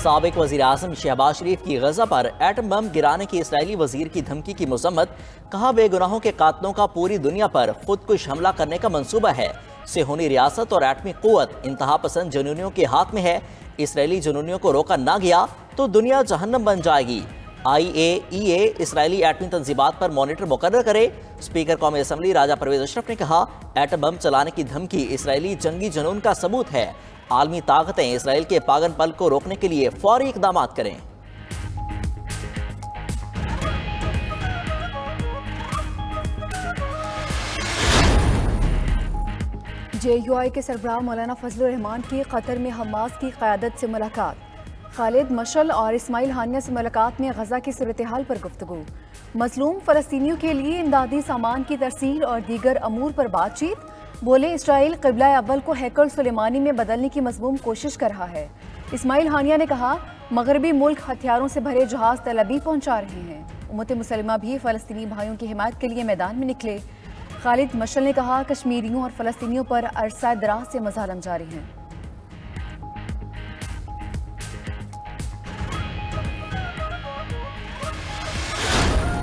साबिक वज़ीर आज़म शहबाज शरीफ की गजा पर एटम बम गिराने की इसराइली वजीर की धमकी की मजम्मत। कहा, बेगुनाहों के कातलों का पूरी दुनिया पर खुदकुश हमला करने का मंसूबा है। सेहूनी रियासत और एटमी कुव्वत इंतहा पसंद जुनूनियों के हाथ में है। इसराइली जुनूनियों को रोका ना गया तो दुनिया जहन्नम बन जाएगी। IAEA इसराइली एटमी तंजीबात पर मॉनिटर मुकर्रर करे। स्पीकर कौमी असम्बली राजा परवेज अशरफ ने कहा, एटम बम चलाने की धमकी इसराइली जंगी जुनून का सबूत है। आलमी ताकतें इसराइल के पागलपन को रोकने के लिए फौरी इकदाम करें। JUI के सरबराह मौलाना फजलुर रहमान की कतर में हमास की क़यादत से मुलाकात। खालिद मशल और इस्माइल हानिया से मुलाकात में गजा की सूरत हाल पर गुफ्तगू। मजलूम फ़लस्तीनियों के लिए इमदादी सामान की तरसील और दीगर अमूर पर बातचीत। बोले, इसराइल क़िबला अव्वल को हैकल सुलेमानी में बदलने की मज़मूम कोशिश कर रहा है। इस्माइल हानिया ने कहा, मगरबी मुल्क हथियारों से भरे जहाज तल अबीब पहुँचा रहे हैं। उम्मत मुसलिमा भी फ़लस्तीनी भाइयों की हिमायत के लिए मैदान में निकले। खालिद मशल ने कहा, कश्मीरियों और फ़लस्तीनियों पर अरसा दराज से मज़ालिम जारी हैं।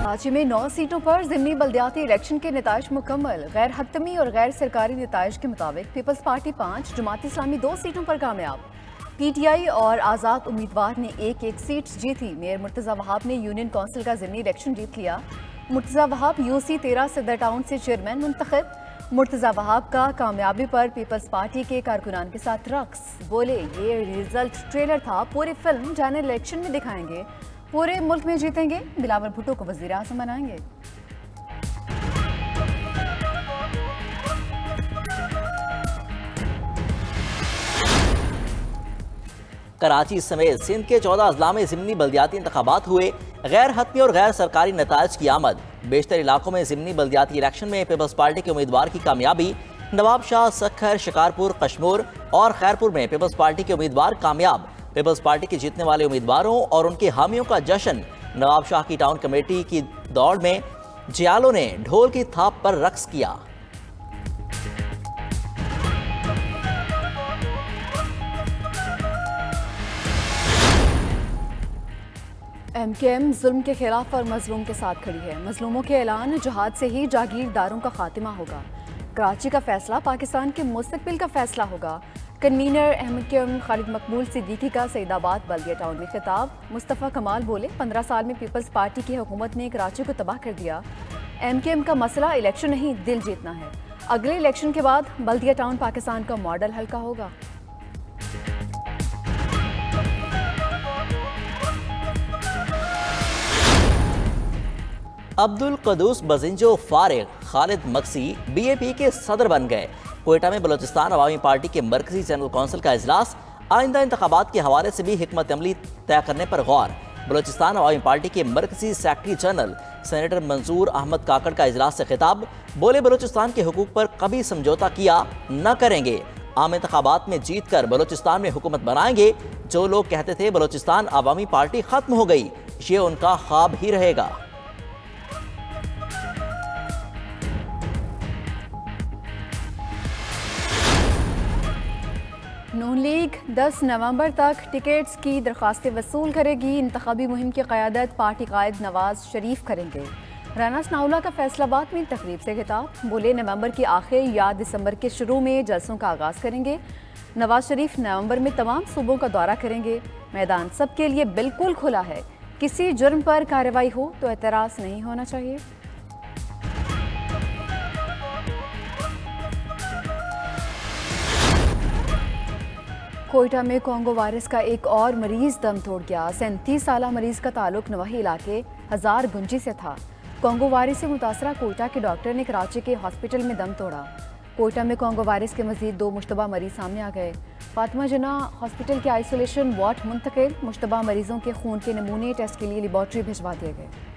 कराची में 9 सीटों पर ज़िमनी बल्दियाती इलेक्शन के नताइज मुकम्मल। गैर हतमी और गैर सरकारी नताइज के मुताबिक पीपल्स पार्टी 5, जमात इस्लामी 2 सीटों पर कामयाब। PTI और आज़ाद उम्मीदवार ने एक सीट जीती। मेयर मुर्तज़ा वहाब ने यूनियन काउंसिल का ज़िमनी इलेक्शन जीत लिया। मुर्तज़ा वहाब UC 13 सदर टाउन से चेयरमैन मुंतखब। मुर्तज़ा वहाब का कामयाबी पर पीपल्स पार्टी के कारकुनान के साथ रक्स। बोले, ये रिजल्ट ट्रेलर था, पूरी फिल्म जनरल इलेक्शन में दिखाएंगे, पूरे मुल्क में जीतेंगे, बिलावल भुट्टो को वज़ीर आज़म बनाएंगे। कराची समेत सिंध के 14 अजला में ज़िमनी बल्दियाती इंतखाबात हुए। गैर हतमी और गैर सरकारी नताइज की आमद। बेशतर इलाकों में ज़िमनी बल्दियाती इलेक्शन में पीपल्स पार्टी के उम्मीदवार की कामयाबी। नवाब शाह, सक्खर, शिकारपुर, कश्मूर और खैरपुर में पीपल्स पार्टी के उम्मीदवार कामयाब। पीपल्स पार्टी के जीतने वाले उम्मीदवारों और उनके हामियों का जश्न। नवाब शाह की टाउन कमेटी की दौड़ में जियालों ने ढोल की थाप पर रक्स किया। MKM जुल्म के खिलाफ और मजलूम के साथ खड़ी है। मजलूमों के ऐलान जहाद से ही जागीरदारों का खात्मा होगा। कराची का फैसला पाकिस्तान के मुस्तकबिल का फैसला होगा। कन्वीनर MKM खालिद मकबूल सिद्दीकी का सईदाबाद बल्दिया टाउन में खिताब। मुस्तफ़ा कमाल बोले, 15 साल में पीपल्स पार्टी की हुकूमत ने कराची को तबाह कर दिया। MKM का मसला इलेक्शन नहीं, दिल जीतना है। अगले इलेक्शन के बाद बल्दिया टाउन पाकिस्तान का मॉडल हल्का होगा। अब्दुल कदूस बजिंजो फारिग खालिद मक्सी BAP के सदर बन गए। कोयटा में बलोचिस्तान अवामी पार्टी के मरकजी जनरल कौंसिल का इजलास। आइंदा इंतखाबात के हवाले से भी हिकमत अमली तय करने पर गौर। बलोचिस्तान अवामी पार्टी के मरकजी सेक्रेटरी जनरल सेनेटर मंजूर अहमद काकड़ का इजलास से खिताब। बोले, बलोचिस्तान के हुकूक पर कभी समझौता किया न करेंगे। आम इंतखाबात में जीत कर बलोचिस्तान में हुकूमत बनाएंगे। जो लोग कहते थे बलोचिस्तान अवामी पार्टी खत्म हो गई, ये उनका ख्वाब ही रहेगा। नून लीग 10 नवंबर तक टिकट्स की दरख्वास्तें वसूल करेगी। इंतखाबी मुहिम की क़यादत पार्टी कायद नवाज शरीफ करेंगे। राना सनाउल्लाह का फैसलाबाद में तकरीब से खिताब। बोले, नवंबर की आखिर या दिसंबर के शुरू में जलसों का आगाज़ करेंगे। नवाज शरीफ नवंबर में तमाम सूबों का दौरा करेंगे। मैदान सबके लिए बिल्कुल खुला है। किसी जुर्म पर कार्रवाई हो तो एतराज़ नहीं होना चाहिए। कोयटा में कोंगो वायरस का एक और मरीज दम तोड़ गया। 37 साला मरीज का ताल्लुक नवाही इलाके हजार गुंजी से था। कोंगो वायरस से मुतासरा कोयटा के डॉक्टर ने कराची के हॉस्पिटल में दम तोड़ा। कोयटा में कोंगो वायरस के मजीद 2 मुश्तबा मरीज सामने आ गए। फातिमा जना हॉस्पिटल के आइसोलेशन वार्ड मुंतकिल। मुश्तबा मरीजों के खून के नमूने टेस्ट के लिए लेबॉर्ट्री भिजवा दिए गए।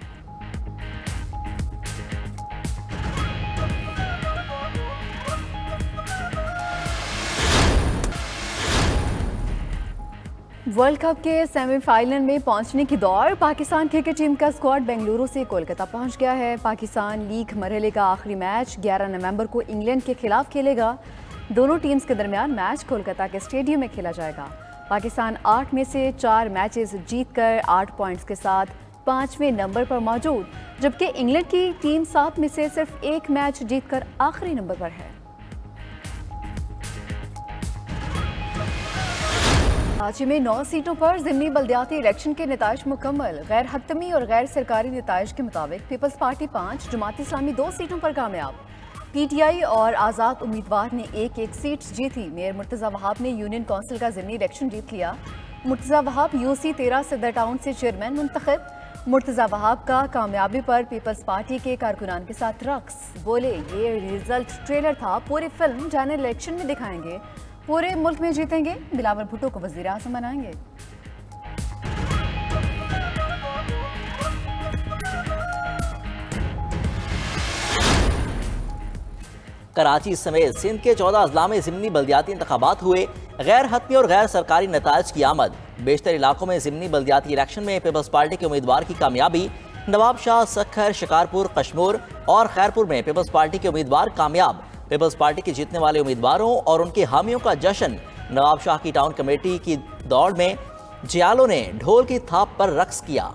वर्ल्ड कप के सेमीफाइनल में पहुंचने की दौड़। पाकिस्तान क्रिकेट टीम का स्क्वाड बेंगलुरु से कोलकाता पहुंच गया है। पाकिस्तान लीग मरहले का आखिरी मैच 11 नवंबर को इंग्लैंड के खिलाफ खेलेगा। दोनों टीम्स के दरमियान मैच कोलकाता के स्टेडियम में खेला जाएगा। पाकिस्तान 8 में से 4 मैचेस जीतकर 8 पॉइंट्स के साथ 5वें नंबर पर मौजूद, जबकि इंग्लैंड की टीम 7 में से सिर्फ 1 मैच जीतकर आखिरी नंबर पर है। कराची में 9 सीटों पर ज़िमनी बल्दियाती इलेक्शन के नताइज मुकम्मल। गैर हतमी और गैर सरकारी नताइज के मुताबिक पीपल्स पार्टी 5, जमात इस्लामी 2 सीटों पर कामयाब। PTI और आज़ाद उम्मीदवार ने 1-1 सीट जीती। मेयर मुर्तज़ा वहाब ने यूनियन काउंसिल का ज़िमनी इलेक्शन जीत लिया। मुर्तज़ा वहाब UC 13 सदर टाउन से चेयरमैन मुंतखब। मुर्तज़ा वहाब का कामयाबी पर पीपल्स पार्टी के कारकुनान के साथ रक्स। बोले, ये रिजल्ट ट्रेलर था, पूरी फिल्म जनरल इलेक्शन में दिखाएंगे, पूरे मुल्क में जीतेंगे, बिलावल भुट्टो को वज़ीर आज़म बनाएंगे। कराची समेत सिंध के 14 अजला में ज़िमनी बल्दियाती इंतखाबात हुए। गैर हतमी और गैर सरकारी नताइज की आमद। बेशतर इलाकों में ज़िमनी बल्दियाती इलेक्शन में पीपल्स पार्टी के उम्मीदवार की कामयाबी। नवाब शाह, सक्खर, शिकारपुर, कश्मूर और खैरपुर में पीपल्स पार्टी के उम्मीदवार कामयाब। पीपल्स पार्टी के जीतने वाले उम्मीदवारों और उनके हामियों का जश्न। नवाब शाह की टाउन कमेटी की दौड़ में जियालों ने ढोल की थाप पर रक्स किया।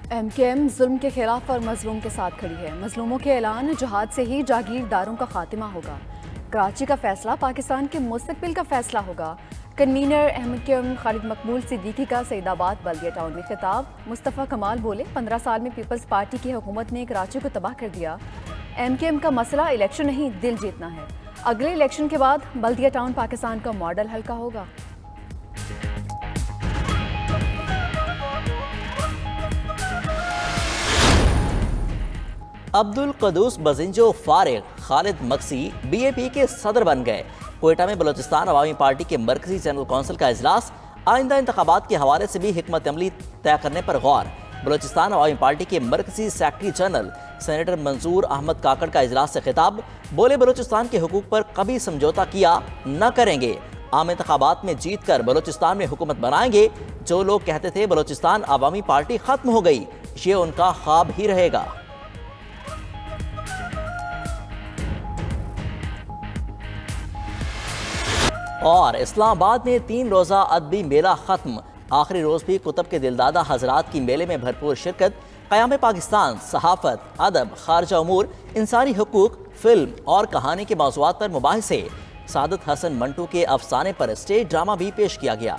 MKM जुल्म के खिलाफ और मजलूम के साथ खड़ी है। मजलूमों के ऐलान जहाद से ही जागीरदारों का खात्मा होगा। कराची का फैसला पाकिस्तान के मुस्तकबिल का फैसला होगा। कन्वीनर MKM खालिद मकबूल सिद्दीकी का सईदाबाद बल्दिया टाउन में खिताब। मुस्तफ़ा कमाल बोले, 15 साल में पीपल्स पार्टी की हुकूमत ने कराची को तबाह कर दिया। MKM का मसला इलेक्शन नहीं, दिल जीतना है। अगले इलेक्शन के बाद बल्दिया टाउन पाकिस्तान का मॉडल हल्का होगा। अब्दुल कदूस बजिंजो फारिग खालिद मक्सी BAP के सदर बन गए। कोयटा में बलोचिस्तान अवामी पार्टी के मरकजी जनरल कौंसिल का इजलास। आइंदा इंतखाबात के हवाले से भी हिकमत अमली तय करने पर गौर। बलोचिस्तान अवामी पार्टी के मरकजी सेक्रेटरी जनरल सेनेटर मंजूर अहमद काकड़ का इजलास से खिताब। बोले, बलोचिस्तान के हुकूक पर कभी समझौता किया न करेंगे। आम इंतखाबात में जीत कर बलोचिस्तान में हुकूमत बनाएंगे। जो लोग कहते थे बलोचिस्तान अवामी पार्टी खत्म हो गई, ये उनका ख्वाब ही रहेगा। और इस्लामाबाद में 3 रोज़ा अदबी मेला खत्म। आखिरी रोज़ भी कुतुब के दिलदादा हजरात की मेले में भरपूर शिरकत। क़याम पाकिस्तान, सहाफ़त, अदब, खारजा उमूर, इंसानी हुकूक, फिल्म और कहानी के मौज़ूआत पर मुबाहिसे। सादत हसन मंटू के अफसाने पर स्टेज ड्रामा भी पेश किया गया।